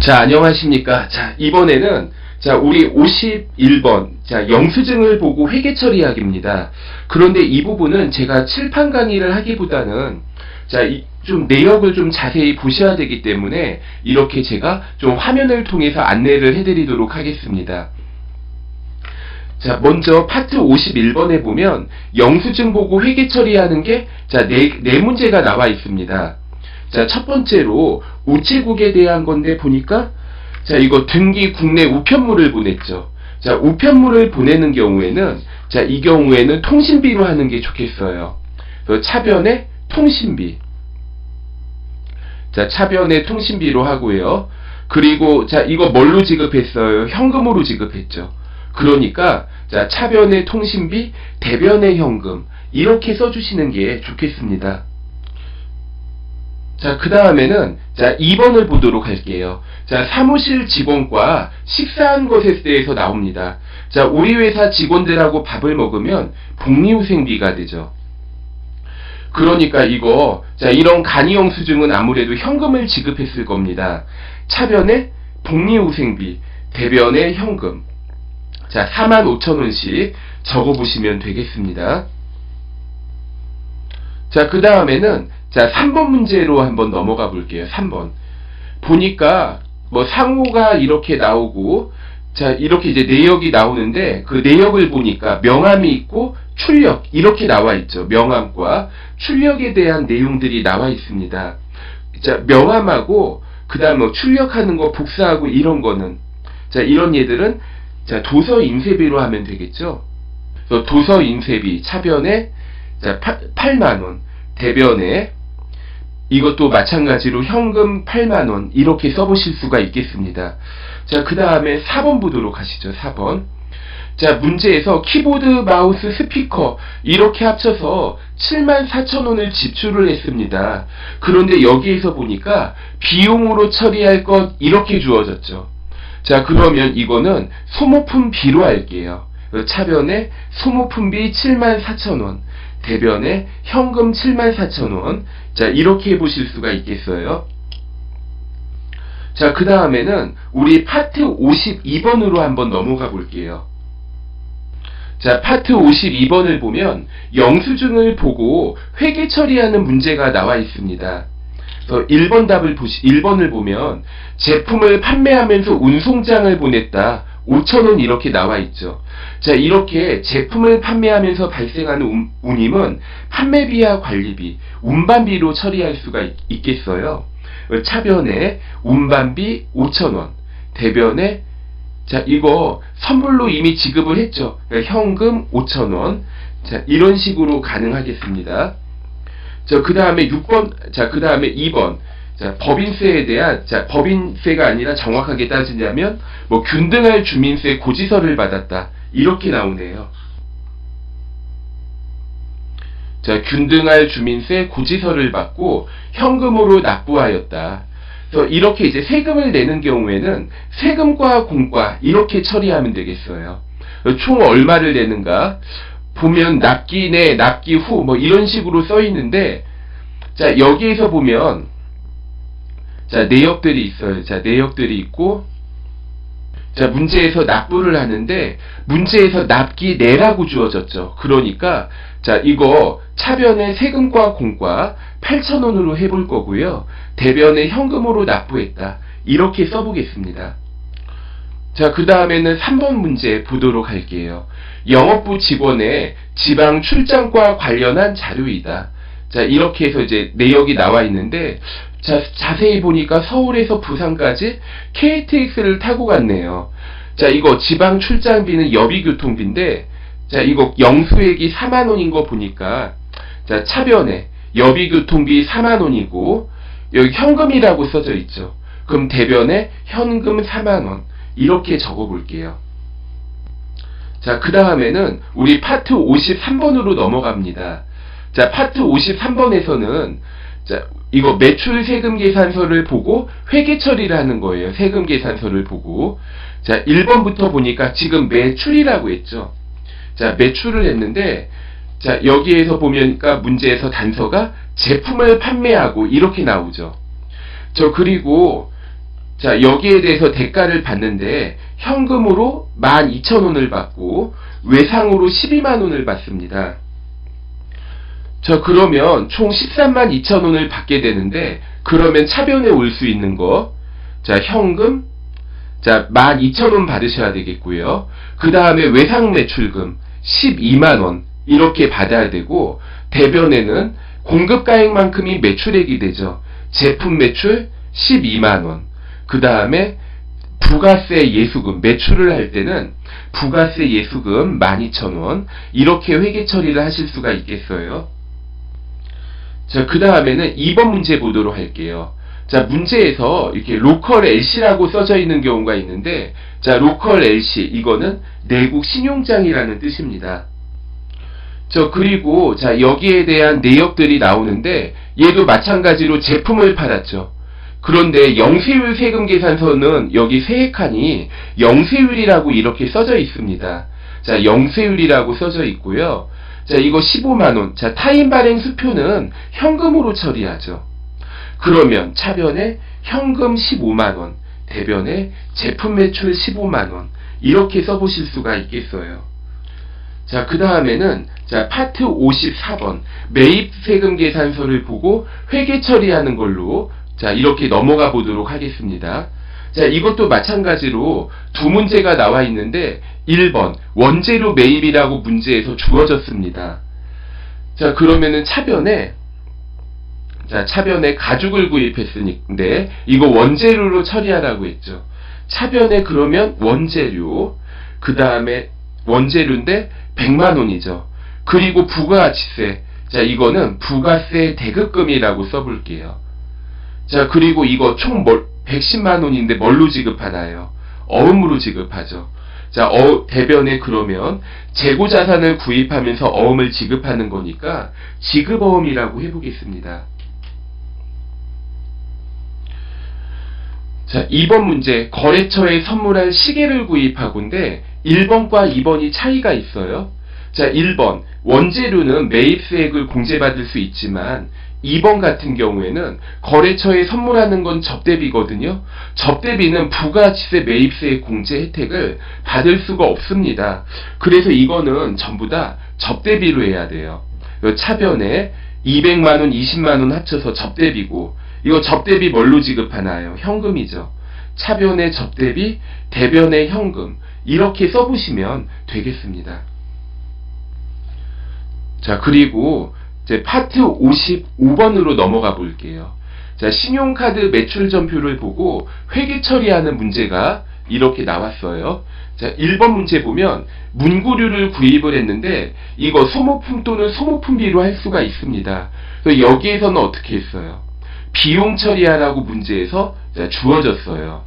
자, 안녕하십니까. 자, 이번에는 우리 51번 영수증을 보고 회계 처리하기입니다. 그런데 이 부분은 제가 칠판 강의를 하기보다는 좀 내역을 좀 자세히 보셔야 되기 때문에 이렇게 제가 좀 화면을 통해서 안내를 해드리도록 하겠습니다. 자, 먼저 파트 51번에 보면 영수증 보고 회계 처리하는 게 네 문제가 나와 있습니다. 자, 첫 번째로 우체국에 대한 건데 보니까 이거 등기 국내 우편물을 보냈죠. 자, 우편물을 보내는 경우에는 이 경우에는 통신비로 하는 게 좋겠어요. 차변에 통신비. 자, 차변에 통신비로 하고요. 그리고 이거 뭘로 지급했어요? 현금으로 지급했죠. 그러니까 차변에 통신비, 대변에 현금 이렇게 써주시는 게 좋겠습니다. 자, 그 다음에는 2번을 보도록 할게요. 자, 사무실 직원과 식사한 것에 대해서 나옵니다. 자, 우리 회사 직원들하고 밥을 먹으면 복리후생비가 되죠. 그러니까 이런 간이영수증은 아무래도 현금을 지급했을 겁니다. 차변에 복리후생비, 대변에 현금. 자, 45,000원씩 적어보시면 되겠습니다. 자, 그 다음에는 3번 문제로 한번 넘어가 볼게요. 3번. 보니까 상호가 이렇게 나오고 이렇게 이제 내역이 나오는데 그 내역을 보니까 명함이 있고 출력 이렇게 나와 있죠. 명함과 출력에 대한 내용들이 나와 있습니다. 명함하고 그다음 출력하는 거 복사하고 이런 거는 이런 얘들은 도서 인쇄비로 하면 되겠죠. 그래서 도서 인쇄비 차변에 8만원, 대변에 이것도 마찬가지로 현금 8만원 이렇게 써보실 수가 있겠습니다. 자, 그 다음에 4번 보도록 하시죠. 4번. 자, 문제에서 키보드, 마우스, 스피커 이렇게 합쳐서 74,000원을 지출을 했습니다. 그런데 여기에서 보니까 비용으로 처리할 것 이렇게 주어졌죠. 자, 그러면 이거는 소모품비로 할게요. 차변에 소모품비 74,000원, 대변에 현금 74,000원. 자, 이렇게 해보실 수가 있겠어요. 자, 그 다음에는 우리 파트 52번으로 한번 넘어가 볼게요. 자, 파트 52번을 보면 영수증을 보고 회계 처리하는 문제가 나와 있습니다. 그래서 1번을 보면 제품을 판매하면서 운송장을 보냈다. 5,000원 이렇게 나와 있죠. 자, 이렇게 제품을 판매하면서 발생하는 운임은 판매비와 관리비, 운반비로 처리할 수가 있겠어요. 차변에 운반비 5,000원, 대변에 이거 선물로 이미 지급을 했죠. 현금 5,000원. 자, 이런 식으로 가능하겠습니다. 자, 그 다음에 6번, 그 다음에 2번. 자, 법인세에 대한, 법인세가 아니라 정확하게 따지자면, 균등할 주민세 고지서를 받았다. 이렇게 나오네요. 자, 균등할 주민세 고지서를 받고, 현금으로 납부하였다. 그래서 이렇게 이제 세금을 내는 경우에는 세금과 공과 이렇게 처리하면 되겠어요. 총 얼마를 내는가? 보면 납기 내, 납기 후, 이런 식으로 써 있는데, 자, 여기에서 보면, 내역들이 있어요. 자, 내역들이 있고, 자, 문제에서 납부를 하는데, 문제에서 납기 내라고 주어졌죠. 그러니까, 자, 이거 차변에 세금과 공과 8,000원으로 해볼 거고요. 대변에 현금으로 납부했다. 이렇게 써보겠습니다. 자, 그 다음에는 3번 문제 보도록 할게요. 영업부 직원의 지방 출장과 관련한 자료이다. 자, 이렇게 해서 이제 내역이 나와 있는데, 자, 자세히 보니까 서울에서 부산까지 KTX를 타고 갔네요. 자, 이거 지방 출장비는 여비교통비인데, 자, 이거 영수액이 4만원인 거 보니까, 자, 차변에 여비교통비 4만원이고, 여기 현금이라고 써져 있죠. 그럼 대변에 현금 4만원. 이렇게 적어 볼게요. 자, 그 다음에는 우리 파트 53번으로 넘어갑니다. 자, 파트 53번에서는, 자, 이거 매출 세금 계산서를 보고 회계 처리를 하는 거예요. 세금 계산서를 보고. 자, 1번부터 보니까 지금 매출이라고 했죠. 자, 매출을 했는데, 자, 여기에서 보니까 문제에서 단서가 제품을 판매하고 이렇게 나오죠. 그리고 자, 여기에 대해서 대가를 받는데 현금으로 12,000원을 받고 외상으로 120,000원을 받습니다. 자, 그러면 총 132,000원을 받게 되는데, 그러면 차변에 올 수 있는 거, 자, 현금, 자, 12,000원 받으셔야 되겠고요. 그 다음에 외상 매출금 120,000원 이렇게 받아야 되고, 대변에는 공급가액만큼이 매출액이 되죠. 제품 매출 120,000원. 그 다음에 부가세 예수금, 매출을 할 때는 부가세 예수금 12,000원 이렇게 회계 처리를 하실 수가 있겠어요. 자, 그 다음에는 2번 문제 보도록 할게요. 자, 문제에서 이렇게 로컬 LC라고 써져 있는 경우가 있는데, 자, 로컬 LC, 이거는 내국 신용장이라는 뜻입니다. 자, 그리고, 자, 여기에 대한 내역들이 나오는데, 얘도 마찬가지로 제품을 팔았죠. 그런데 영세율 세금 계산서는 여기 세 칸이 영세율이라고 이렇게 써져 있습니다. 자, 영세율이라고 써져 있고요. 자, 이거 150,000원. 자, 타인 발행 수표는 현금으로 처리하죠. 그러면 차변에 현금 150,000원, 대변에 제품 매출 150,000원 이렇게 써보실 수가 있겠어요. 자, 그 다음에는 자, 파트 54번 매입 세금 계산서를 보고 회계 처리하는 걸로 자, 이렇게 넘어가 보도록 하겠습니다. 자, 이것도 마찬가지로 두 문제가 나와 있는데 1번 원재료 매입이라고 문제에서 주어졌습니다. 자, 그러면은 차변에 자, 차변에 가죽을 구입했으니까 이거 원재료로 처리하라고 했죠. 차변에 그러면 원재료, 그 다음에 원재료인데 100,000원이죠. 그리고 부가가치세, 자, 이거는 부가세 대급금이라고 써볼게요. 자, 그리고 이거 총 110,000원인데 뭘로 지급하나요? 어음으로 지급하죠. 자, 대변에 그러면 재고자산을 구입하면서 어음을 지급하는 거니까 지급어음이라고 해보겠습니다. 자, 2번 문제, 거래처에 선물할 시계를 구입하고인데 1번과 2번이 차이가 있어요. 자, 1번 원재료는 매입세액을 공제받을 수 있지만 2번 같은 경우에는 거래처에 선물하는 건 접대비거든요. 접대비는 부가가치세 매입세액 공제 혜택을 받을 수가 없습니다. 그래서 이거는 전부 다 접대비로 해야 돼요. 차변에 200,000원, 200,000원 합쳐서 접대비고, 이거 접대비 뭘로 지급하나요? 현금이죠. 차변에 접대비, 대변에 현금 이렇게 써보시면 되겠습니다. 자, 그리고 이제 파트 55번으로 넘어가 볼게요. 자, 신용카드 매출 전표를 보고 회계 처리하는 문제가 이렇게 나왔어요. 자, 1번 문제 보면 문구류를 구입을 했는데 이거 소모품 또는 소모품비로 할 수가 있습니다. 그래서 여기에서는 어떻게 했어요? 비용 처리하라고 문제에서 자, 주어졌어요.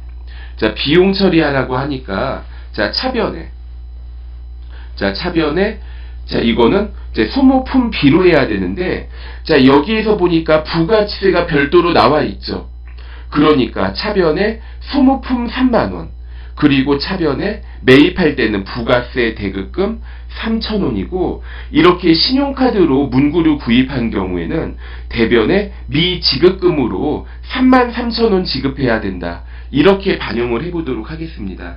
자, 비용 처리하라고 하니까 자, 차변에 자, 이거는 이제 소모품 비로 해야 되는데, 자, 여기에서 보니까 부가치세가 별도로 나와 있죠. 그러니까 차변에 소모품 30,000원, 그리고 차변에 매입할 때는 부가세 대급금 3,000원이고, 이렇게 신용카드로 문구류 구입한 경우에는 대변에 미지급금으로 33,000원 지급해야 된다. 이렇게 반영을 해보도록 하겠습니다.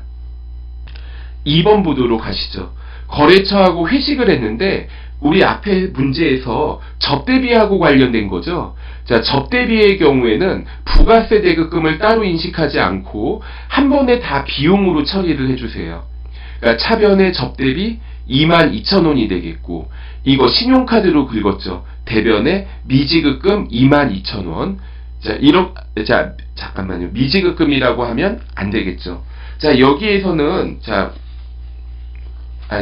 2번 보도록 하시죠. 거래처하고 회식을 했는데 우리 앞에 문제에서 접대비하고 관련된 거죠. 자, 접대비의 경우에는 부가세 대급금을 따로 인식하지 않고 한 번에 다 비용으로 처리를 해주세요. 그러니까 차변의 접대비 22,000원이 되겠고, 이거 신용카드로 긁었죠. 대변에 미지급금 22,000원. 자, 잠깐만요. 미지급금이라고 하면 안 되겠죠. 자, 여기에서는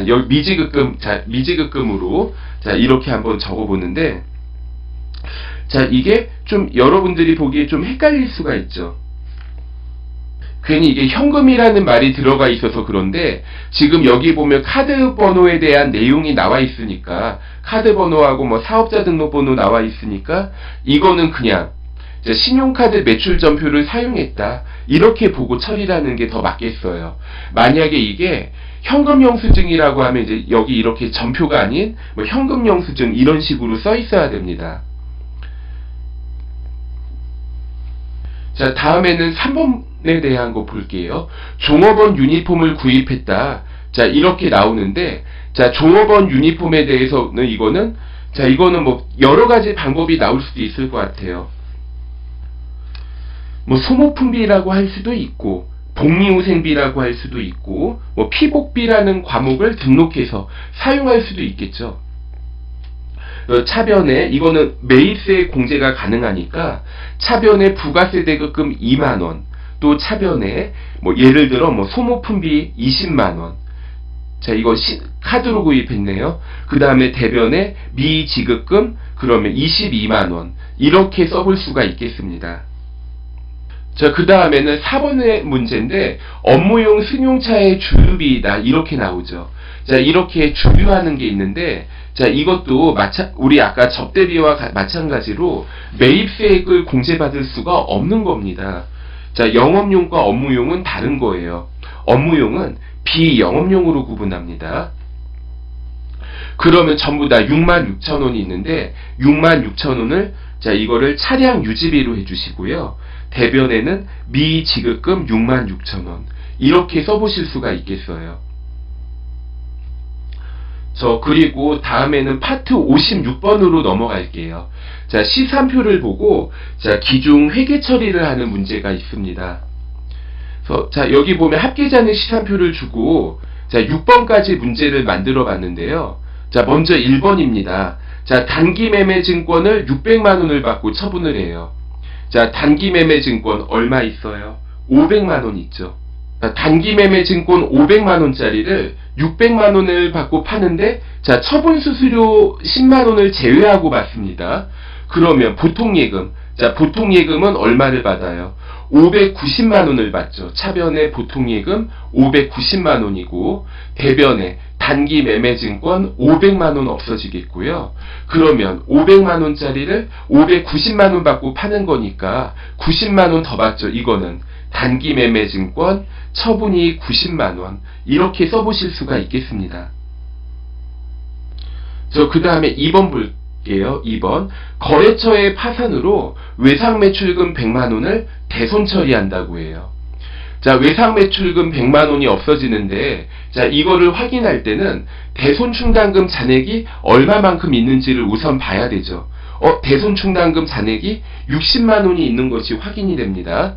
여기 미지급금으로 자, 이렇게 한번 적어보는데, 자, 이게 좀 여러분들이 보기에 좀 헷갈릴 수가 있죠. 괜히 이게 현금이라는 말이 들어가 있어서 그런데, 지금 여기 보면 카드 번호에 대한 내용이 나와 있으니까, 카드 번호하고 뭐 사업자 등록번호 나와 있으니까, 이거는 그냥 신용카드 매출 전표를 사용했다, 이렇게 보고 처리하는 게 더 맞겠어요. 만약에 이게 현금 영수증이라고 하면 이제 여기 이렇게 전표가 아닌 뭐 현금 영수증 이런 식으로 써 있어야 됩니다. 자, 다음에는 3번 대한 거 볼게요. 종업원 유니폼을 구입했다. 자, 이렇게 나오는데, 자, 종업원 유니폼에 대해서는 이거는 뭐 여러 가지 방법이 나올 수도 있을 것 같아요. 뭐 소모품비라고 할 수도 있고, 복리후생비라고 할 수도 있고, 뭐 피복비라는 과목을 등록해서 사용할 수도 있겠죠. 차변에 이거는 매입세 공제가 가능하니까 차변에 부가세 대급금 2만원, 또 차변에 뭐 예를 들어 뭐 소모품비 20만원, 자, 이거 카드로 구입했네요. 그 다음에 대변에 미지급금 그러면 22만원, 이렇게 써볼 수가 있겠습니다. 자, 그 다음에는 4번의 문제인데, 업무용 승용차의 주유비다, 이렇게 나오죠. 자, 이렇게 주유하는 게 있는데, 자, 이것도 우리 아까 접대비와 마찬가지로 매입세액을 공제받을 수가 없는 겁니다. 자, 영업용과 업무용은 다른 거예요. 업무용은 비영업용으로 구분합니다. 그러면 전부 다 66,000원이 있는데 66,000원을 자, 이거를 차량 유지비로 해주시고요. 대변에는 미지급금 66,000원, 이렇게 써보실 수가 있겠어요. 그리고 다음에는 파트 56번으로 넘어갈게요. 자, 시산표를 보고 자, 기중 회계 처리를 하는 문제가 있습니다. 자, 여기 보면 합계자는 시산표를 주고 자, 6번까지 문제를 만들어 봤는데요. 자, 먼저 1번입니다. 자, 단기매매증권을 600만원을 받고 처분을 해요. 자, 단기매매증권 얼마 있어요? 500만원 있죠. 자, 단기매매증권 500만원짜리를 600만원을 받고 파는데, 자, 처분수수료 10만원을 제외하고 받습니다. 그러면 보통예금, 자, 보통예금은 얼마를 받아요? 590만원을 받죠. 차변의 보통예금 590만원이고, 대변에 단기매매증권 500만원 없어지겠고요. 그러면 500만원짜리를 590만원 받고 파는 거니까 90만원 더 받죠. 이거는 단기매매증권 처분이 90만원, 이렇게 써보실 수가 있겠습니다. 그 다음에 2번 볼게요. 2번, 거래처의 파산으로 외상매출금 100만원을 대손 처리한다고 해요. 자, 외상매출금 100만원이 없어지는데, 자, 이거를 확인할 때는 대손충당금 잔액이 얼마만큼 있는지를 우선 봐야 되죠. 대손충당금 잔액이 60만원이 있는 것이 확인이 됩니다.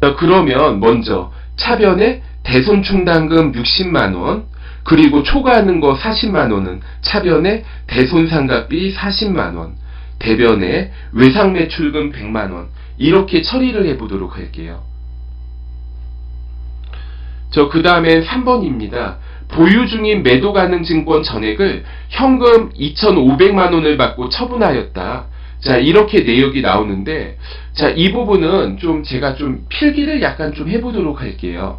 자, 그러면 먼저 차변에 대손충당금 60만원, 그리고 초과하는 거 40만원은 차변에 대손상각비 40만원, 대변에 외상매출금 100만원, 이렇게 처리를 해보도록 할게요. 그 다음에 3번입니다. 보유 중인 매도 가능 증권 전액을 현금 2,500만원을 받고 처분하였다. 자, 이렇게 내역이 나오는데, 자, 이 부분은 제가 필기를 약간 해보도록 할게요.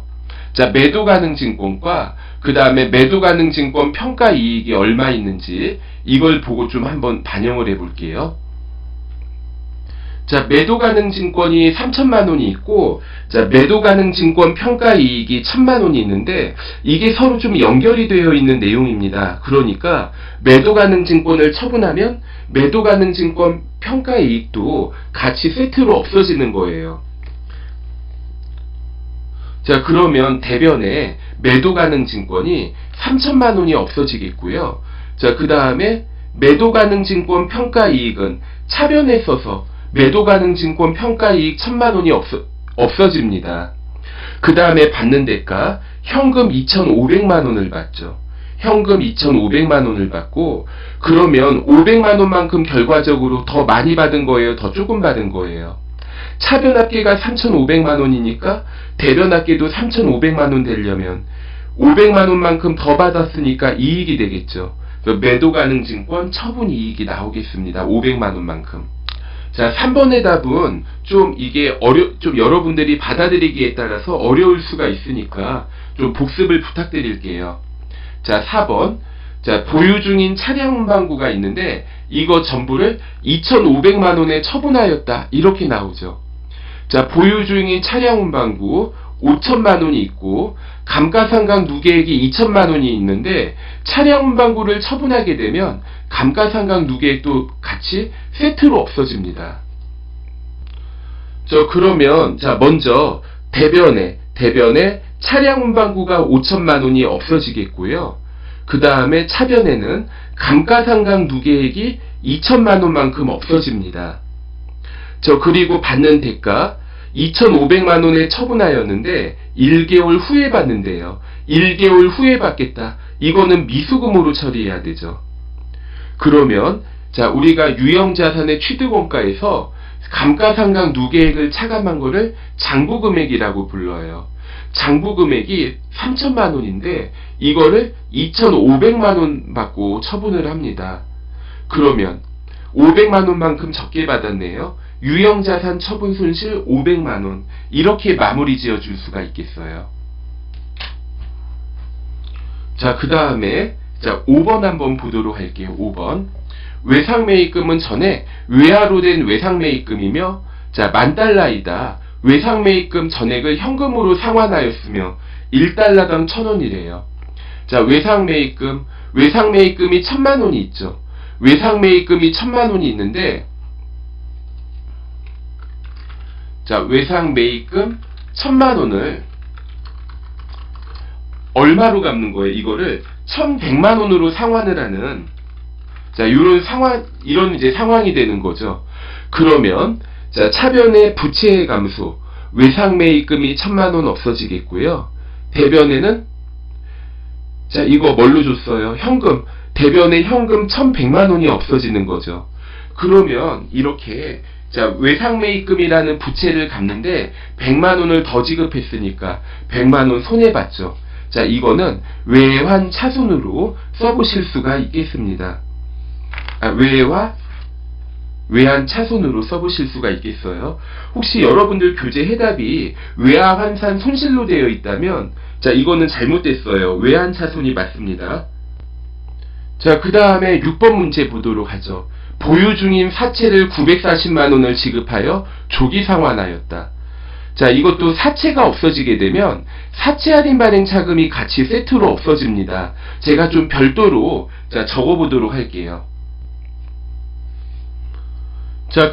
자, 매도 가능 증권과 그 다음에 매도 가능 증권 평가 이익이 얼마 있는지 이걸 보고 한번 반영을 해볼게요. 자, 매도 가능 증권이 3천만원이 있고, 자, 매도 가능 증권 평가 이익이 1,000만원이 있는데, 이게 서로 연결이 되어 있는 내용입니다. 그러니까, 매도 가능 증권을 처분하면, 매도 가능 증권 평가 이익도 같이 세트로 없어지는 거예요. 자, 그러면 대변에 매도 가능 증권이 3천만원이 없어지겠고요. 자, 그 다음에 매도 가능 증권 평가 이익은 차변에 써서 매도 가능 증권 평가 이익 1,000만원이 없어집니다. 그 다음에 받는 대가 현금 2,500만원을 받죠. 현금 2,500만원을 받고, 그러면 500만원만큼 결과적으로 더 많이 받은 거예요? 더 조금 받은 거예요? 차변합계가 3,500만원이니까 대변합계도 3,500만원 되려면 500만원만큼 더 받았으니까 이익이 되겠죠. 매도 가능 증권 처분 이익이 나오겠습니다. 500만원만큼. 자, 3번의 답은 이게 여러분들이 받아들이기에 따라서 어려울 수가 있으니까 복습을 부탁드릴게요. 자, 4번. 자, 보유 중인 차량 운반구가 있는데, 이거 전부를 2,500만원에 처분하였다. 이렇게 나오죠. 자, 보유 중인 차량 운반구 5천만원이 있고, 감가상각 누계액이 2천만원이 있는데, 차량 운반구를 처분하게 되면 감가상각 누계액도 같이 세트로 없어집니다. 그러면, 자, 먼저 대변에 차량 운반구가 5천만 원이 없어지겠고요. 그 다음에 차변에는 감가상각 누계액이 2천만 원만큼 없어집니다. 그리고 받는 대가 2,500만 원에 처분하였는데 1개월 후에 받는데요. 1개월 후에 받겠다. 이거는 미수금으로 처리해야 되죠. 그러면 우리가 유형자산의 취득원가에서 감가상각 누계액을 차감한 거를 장부금액이라고 불러요. 장부금액이 3천만 원인데 이거를 2,500만 원 받고 처분을 합니다. 그러면 500만 원만큼 적게 받았네요. 유형자산 처분 손실 500만 원. 이렇게 마무리 지어 줄 수가 있겠어요. 그 다음에 5번 한번 보도록 할게요. 5번. 외상매입금은 전액 외화로 된 외상매입금이며 $10,000이다. 외상매입금 전액을 현금으로 상환하였으며 1달러당 1,000원이래요. 외상매입금이 1,000만 원이 있죠. 외상매입금이 1,000만 원이 있는데 외상매입금 1,000만 원을 얼마로 갚는 거예요? 이거를 1,100만 원으로 상환을 하는 이런 이제 상황이 되는 거죠. 그러면 차변의 부채의 감소, 외상매입금이 1,000만 원 없어지겠고요. 대변에는 이거 뭘로 줬어요? 현금. 대변에 현금 1,100만 원이 없어지는 거죠. 그러면 이렇게 외상매입금이라는 부채를 갚는데 100만 원을 더 지급했으니까 100만 원 손해봤죠. 이거는 외환차손으로 써보실 수가 있겠습니다. 외환차손으로 써보실 수가 있겠어요. 혹시 여러분들 교재 해답이 외화환산 손실로 되어 있다면 이거는 잘못됐어요. 외환차손이 맞습니다. 그 다음에 6번 문제 보도록 하죠. 보유 중인 사채를 940만 원을 지급하여 조기 상환하였다. 이것도 사채가 없어지게 되면 사채 할인 발행 차금이 같이 세트로 없어집니다. 제가 좀 별도로 적어보도록 할게요.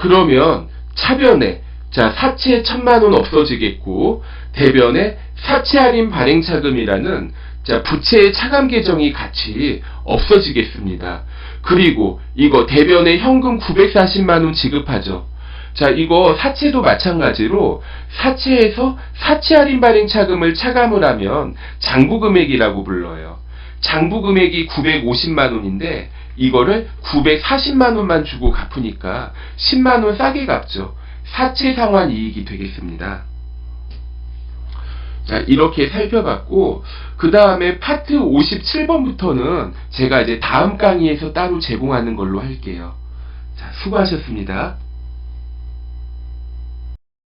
그러면 차변에 사채 1,000만 원 없어지겠고, 대변에 사채 할인 발행 차금이라는 부채의 차감 계정이 같이 없어지겠습니다. 그리고 이거 대변에 현금 940만 원 지급하죠. 이거 사채도 마찬가지로 사채에서 사채 할인 발행 차금을 차감을 하면 장부금액이라고 불러요. 장부금액이 950만 원인데 이거를 940만 원만 주고 갚으니까 10만 원 싸게 갚죠. 사채 상환 이익이 되겠습니다. 이렇게 살펴봤고, 그 다음에 파트 57번부터는 제가 이제 다음 강의에서 따로 제공하는 걸로 할게요. 수고하셨습니다.